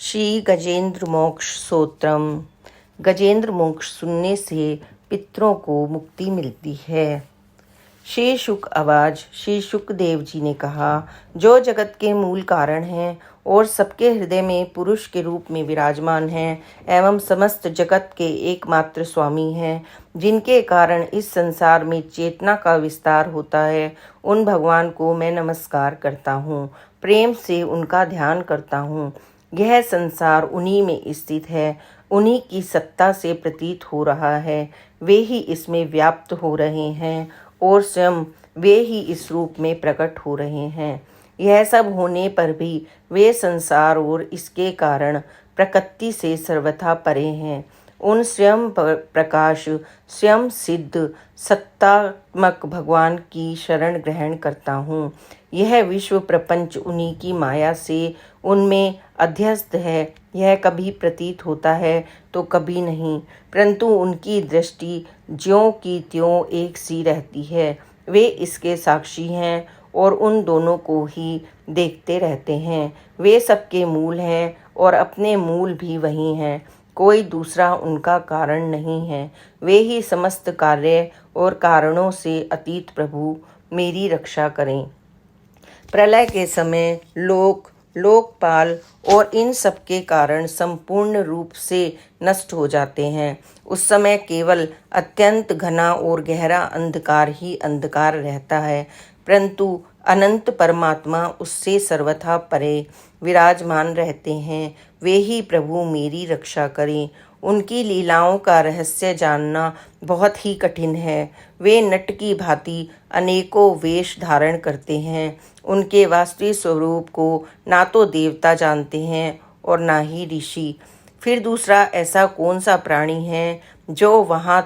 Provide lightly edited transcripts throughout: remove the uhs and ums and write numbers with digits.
श्री गजेंद्र मोक्ष स्तोत्रम। गजेंद्र मोक्ष सुनने से पितरों को मुक्ति मिलती है। श्री शुक आवाज। श्री शुकदेव जी ने कहा, जो जगत के मूल कारण हैं और सबके हृदय में पुरुष के रूप में विराजमान हैं एवं समस्त जगत के एकमात्र स्वामी हैं, जिनके कारण इस संसार में चेतना का विस्तार होता है, उन भगवान को मैं नमस्कार करता हूँ, प्रेम से उनका ध्यान करता हूँ। यह संसार उन्हीं में स्थित है, उन्हीं की सत्ता से प्रतीत हो रहा है, वे ही इसमें व्याप्त हो रहे हैं और स्वयं वे ही इस रूप में प्रकट हो रहे हैं। यह सब होने पर भी वे संसार और इसके कारण प्रकृति से सर्वथा परे हैं। उन स्वयं प्रकाश, स्वयं सिद्ध सत्तात्मक भगवान की शरण ग्रहण करता हूँ। यह विश्व प्रपंच उन्हीं की माया से उनमें अध्यस्त है। यह कभी प्रतीत होता है तो कभी नहीं, परंतु उनकी दृष्टि ज्यों की त्यों एक सी रहती है। वे इसके साक्षी हैं और उन दोनों को ही देखते रहते हैं। वे सबके मूल हैं और अपने मूल भी वही हैं, कोई दूसरा उनका कारण नहीं है। वे ही समस्त कार्य और कारणों से अतीत प्रभु मेरी रक्षा करें। प्रलय के समय लोकपाल और इन सब के कारण संपूर्ण रूप से नष्ट हो जाते हैं। उस समय केवल अत्यंत घना और गहरा अंधकार ही अंधकार रहता है, परंतु अनंत परमात्मा उससे सर्वथा परे विराजमान रहते हैं। वे ही प्रभु मेरी रक्षा करें। उनकी लीलाओं का रहस्य जानना बहुत ही कठिन है। वे नट की भांति अनेकों वेश धारण करते हैं। उनके वास्तविक स्वरूप को ना तो देवता जानते हैं और ना ही ऋषि। फिर दूसरा ऐसा कौन सा प्राणी है जो वहाँ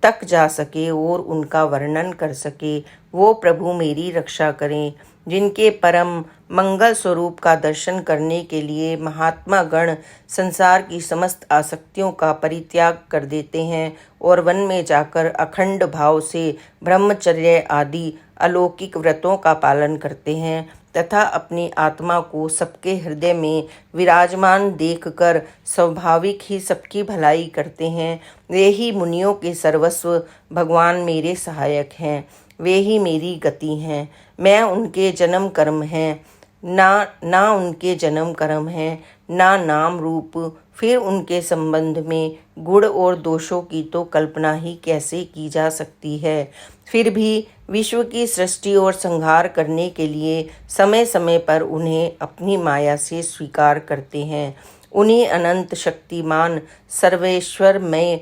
तक जा सके और उनका वर्णन कर सके। वो प्रभु मेरी रक्षा करें। जिनके परम मंगल स्वरूप का दर्शन करने के लिए महात्मा गण संसार की समस्त आसक्तियों का परित्याग कर देते हैं और वन में जाकर अखंड भाव से ब्रह्मचर्य आदि अलौकिक व्रतों का पालन करते हैं तथा अपनी आत्मा को सबके हृदय में विराजमान देखकर स्वाभाविक ही सबकी भलाई करते हैं। वे ही मुनियों के सर्वस्व भगवान मेरे सहायक हैं। वे ही मेरी गति हैं। मैं उनके जन्म कर्म हैं, ना उनके जन्म कर्म हैं, ना नाम रूप। फिर उनके संबंध में गुण और दोषों की तो कल्पना ही कैसे की जा सकती है। फिर भी विश्व की सृष्टि और संहार करने के लिए समय समय पर उन्हें अपनी माया से स्वीकार करते हैं। उन्हीं अनंत शक्तिमान सर्वेश्वर में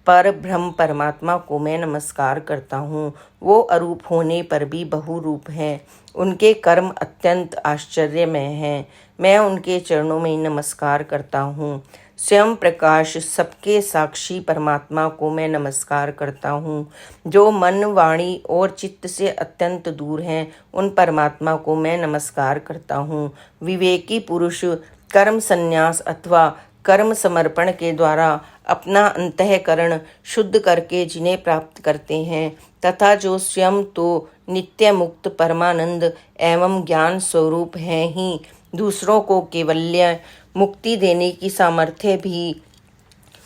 पर ब्रह्म परमात्मा को मैं नमस्कार करता हूँ। वो अरूप होने पर भी बहुरूप हैं। उनके कर्म अत्यंत आश्चर्यमय हैं। मैं उनके चरणों में नमस्कार करता हूँ। स्वयं प्रकाश सबके साक्षी परमात्मा को मैं नमस्कार करता हूँ। जो मन, वाणी और चित्त से अत्यंत दूर हैं, उन परमात्मा को मैं नमस्कार करता हूँ। विवेकी पुरुष कर्म संन्यास अथवा कर्म समर्पण के द्वारा अपना अंतःकरण शुद्ध करके जिन्हें प्राप्त करते हैं तथा जो स्वयं तो नित्य मुक्त परमानंद एवं ज्ञान स्वरूप हैं ही दूसरों को केवल्य मुक्ति देने की सामर्थ्य भी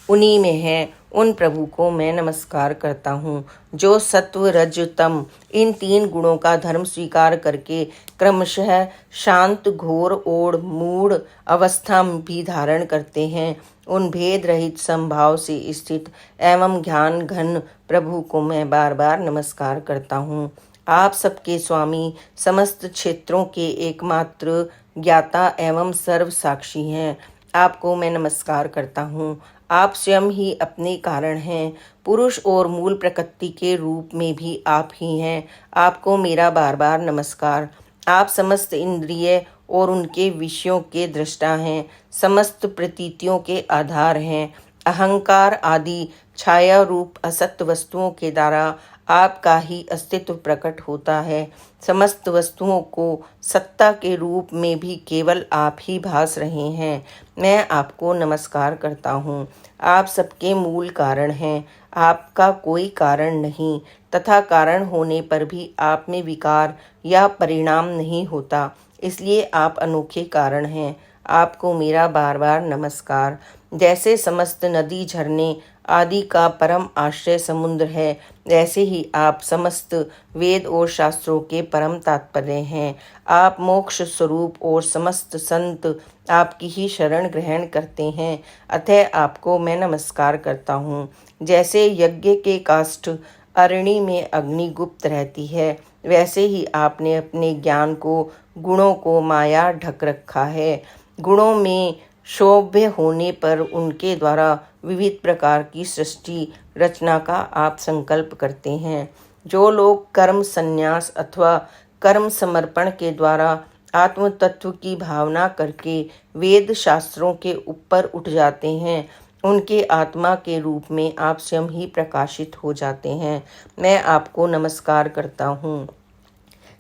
उन्हीं में है, उन प्रभु को मैं नमस्कार करता हूँ। जो सत्व रज तम इन तीन गुणों का धर्म स्वीकार करके क्रमशः शांत, घोर और मूढ़ अवस्था भी धारण करते हैं, उन भेद रहित समभाव से स्थित एवं ज्ञान घन प्रभु को मैं बार बार नमस्कार करता हूँ। आप सबके स्वामी, समस्त क्षेत्रों के एकमात्र ज्ञाता एवं सर्व साक्षी हैं। आपको मैं नमस्कार करता हूँ। आप स्वयं ही अपने कारण हैं। पुरुष और मूल प्रकृति के रूप में भी आप ही हैं। आपको मेरा बार बार नमस्कार। आप समस्त इंद्रिय और उनके विषयों के दृष्टा हैं, समस्त प्रतीतियों के आधार हैं। अहंकार आदि छाया रूप असत वस्तुओं के द्वारा आपका ही अस्तित्व प्रकट होता है। समस्त वस्तुओं को सत्ता के रूप में भी केवल आप ही भास रहे हैं। मैं आपको नमस्कार करता हूँ। आप सबके मूल कारण हैं। आपका कोई कारण नहीं तथा कारण होने पर भी आप में विकार या परिणाम नहीं होता, इसलिए आप अनोखे कारण हैं। आपको मेरा बार बार नमस्कार। जैसे समस्त नदी झरने आदि का परम आश्रय समुद्र है, वैसे ही आप समस्त वेद और शास्त्रों के परम तात्पर्य हैं। आप मोक्ष स्वरूप और समस्त संत आपकी ही शरण ग्रहण करते हैं, अतः आपको मैं नमस्कार करता हूँ। जैसे यज्ञ के काष्ठ अरणी में अग्नि गुप्त रहती है, वैसे ही आपने अपने ज्ञान को, गुणों को माया ढक रखा है। गुणों में शोभ्य होने पर उनके द्वारा विविध प्रकार की सृष्टि रचना का आप संकल्प करते हैं। जो लोग कर्म संन्यास अथवा कर्म समर्पण के द्वारा आत्म तत्व की भावना करके वेद शास्त्रों के ऊपर उठ जाते हैं, उनके आत्मा के रूप में आप स्वयं ही प्रकाशित हो जाते हैं। मैं आपको नमस्कार करता हूँ।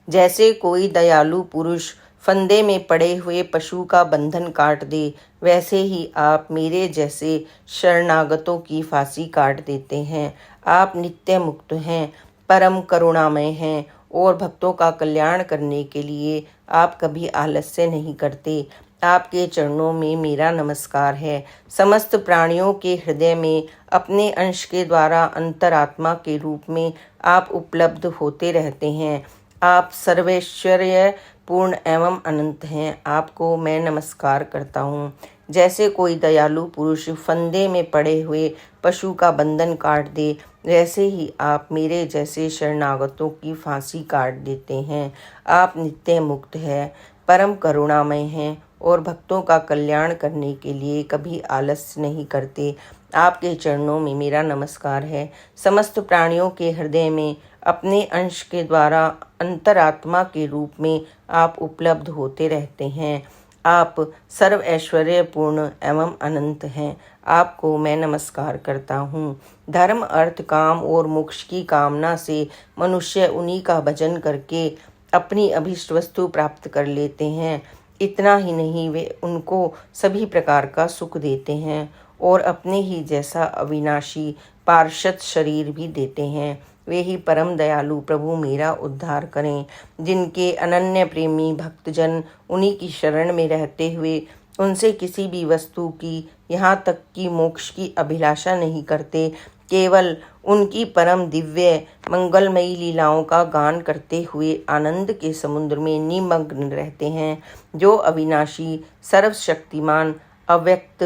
जैसे कोई दयालु पुरुष फंदे में पड़े हुए पशु का बंधन काट दे, वैसे ही आप मेरे जैसे शरणागतों की फांसी काट देते हैं। आप नित्य मुक्त हैं, परम करुणामय हैं और भक्तों का कल्याण करने के लिए आप कभी आलस्य नहीं करते। आपके चरणों में मेरा नमस्कार है। समस्त प्राणियों के हृदय में अपने अंश के द्वारा अंतरात्मा के रूप में आप उपलब्ध होते रहते हैं। आप सर्वैश्वर्य पूर्ण एवं अनंत हैं। आपको मैं नमस्कार करता हूँ। जैसे कोई दयालु पुरुष फंदे में पड़े हुए पशु का बंधन काट दे, वैसे ही आप मेरे जैसे शरणागतों की फांसी काट देते हैं। आप नित्य मुक्त हैं, परम करुणामय हैं और भक्तों का कल्याण करने के लिए कभी आलस्य नहीं करते। आपके चरणों में मेरा नमस्कार है। समस्त प्राणियों के हृदय में अपने अंश के द्वारा अंतरात्मा के रूप में आप उपलब्ध होते रहते हैं। आप सर्व ऐश्वर्य पूर्ण एवं अनंत हैं। आपको मैं नमस्कार करता हूँ। धर्म अर्थ काम और मोक्ष की कामना से मनुष्य उन्हीं का भजन करके अपनी अभीष्ट वस्तु प्राप्त कर लेते हैं। इतना ही नहीं, वे उनको सभी प्रकार का सुख देते हैं और अपने ही जैसा अविनाशी पार्षद शरीर भी देते हैं। वे ही परम दयालु प्रभु मेरा उद्धार करें। जिनके अनन्य प्रेमी भक्तजन उन्हीं की शरण में रहते हुए उनसे किसी भी वस्तु की, यहाँ तक कि मोक्ष की अभिलाषा नहीं करते, केवल उनकी परम दिव्य मंगलमयी लीलाओं का गान करते हुए आनंद के समुद्र में निमग्न रहते हैं। जो अविनाशी, सर्वशक्तिमान, अव्यक्त,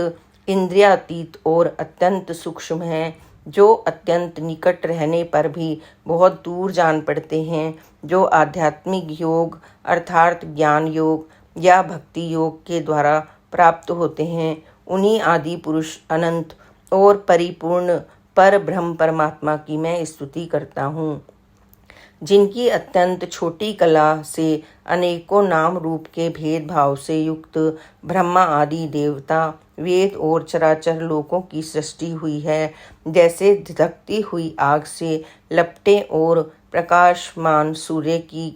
इंद्रियातीत और अत्यंत सूक्ष्म हैं, जो अत्यंत निकट रहने पर भी बहुत दूर जान पड़ते हैं, जो आध्यात्मिक योग अर्थात ज्ञान योग या भक्ति योग के द्वारा प्राप्त होते हैं, उन्हीं आदि पुरुष अनंत और परिपूर्ण पर ब्रह्म परमात्मा की मैं स्तुति करता हूँ। जिनकी अत्यंत छोटी कला से अनेकों नाम रूप के भेदभाव से युक्त ब्रह्मा आदि देवता, वेद और चराचर लोकों की सृष्टि हुई है। जैसे धधकती हुई आग से लपटे और प्रकाशमान सूर्य की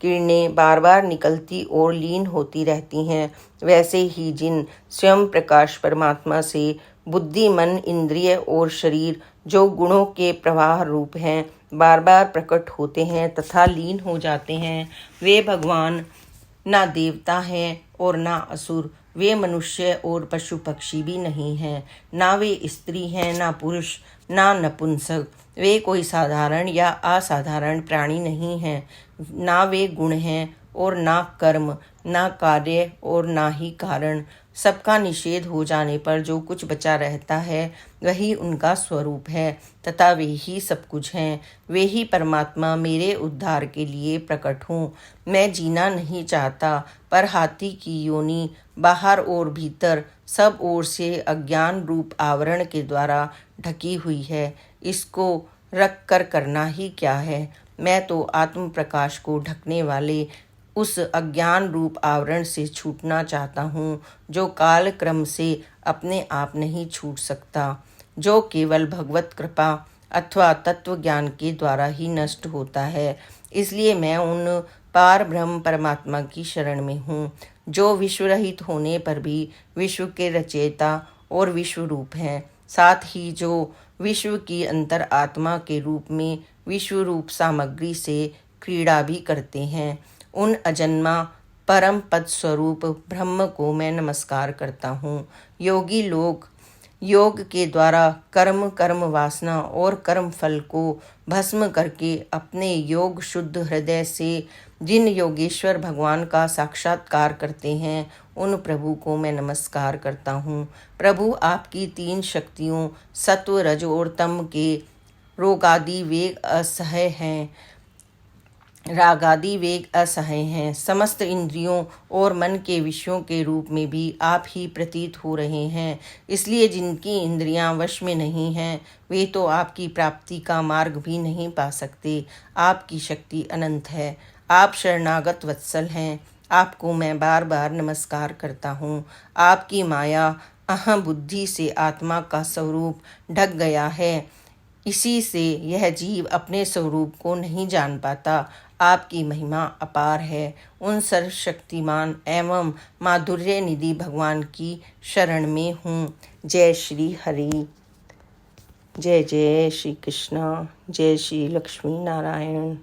किरणें बार बार निकलती और लीन होती रहती हैं, वैसे ही जिन स्वयं प्रकाश परमात्मा से बुद्धि, मन, इंद्रिय और शरीर, जो गुणों के प्रवाह रूप हैं, बार बार प्रकट होते हैं तथा लीन हो जाते हैं, वे भगवान ना देवता हैं और ना असुर। वे मनुष्य और पशु पक्षी भी नहीं हैं। ना वे स्त्री हैं, ना पुरुष, ना नपुंसक। वे कोई साधारण या असाधारण प्राणी नहीं हैं। ना वे गुण हैं और ना कर्म, ना कार्य और ना ही कारण। सबका निषेध हो जाने पर जो कुछ बचा रहता है वही उनका स्वरूप है तथा वे ही सब कुछ हैं। वे ही परमात्मा मेरे उद्धार के लिए प्रकट हूँ। मैं जीना नहीं चाहता, पर हाथी की योनि बाहर और भीतर सब ओर से अज्ञान रूप आवरण के द्वारा ढकी हुई है। इसको रख कर करना ही क्या है। मैं तो आत्म प्रकाश को ढकने वाले उस अज्ञान रूप आवरण से छूटना चाहता हूँ, जो काल क्रम से अपने आप नहीं छूट सकता, जो केवल भगवत कृपा अथवा तत्व ज्ञान के द्वारा ही नष्ट होता है। इसलिए मैं उन पार ब्रह्म परमात्मा की शरण में हूँ, जो विश्व रहित होने पर भी विश्व के रचयिता और विश्व रूप हैं, साथ ही जो विश्व की अंतर आत्मा के रूप में विश्व रूप सामग्री से क्रीड़ा भी करते हैं। उन अजन्मा परम पद स्वरूप ब्रह्म को मैं नमस्कार करता हूँ। योगी लोग योग के द्वारा कर्म वासना और कर्म फल को भस्म करके अपने योग शुद्ध हृदय से जिन योगेश्वर भगवान का साक्षात्कार करते हैं, उन प्रभु को मैं नमस्कार करता हूँ। प्रभु, आपकी 3 शक्तियों सत्व रज और तम के रागादि वेग असह्य हैं। समस्त इंद्रियों और मन के विषयों के रूप में भी आप ही प्रतीत हो रहे हैं। इसलिए जिनकी इंद्रियां वश में नहीं हैं, वे तो आपकी प्राप्ति का मार्ग भी नहीं पा सकते। आपकी शक्ति अनंत है। आप शरणागत वत्सल हैं। आपको मैं बार बार नमस्कार करता हूँ। आपकी माया अहं बुद्धि से आत्मा का स्वरूप ढक गया है। इसी से यह जीव अपने स्वरूप को नहीं जान पाता। आपकी महिमा अपार है। उन सर्वशक्तिमान एवं माधुर्य निधि भगवान की शरण में हूँ। जय श्री हरि। जय जय श्री कृष्णा। जय श्री लक्ष्मी नारायण।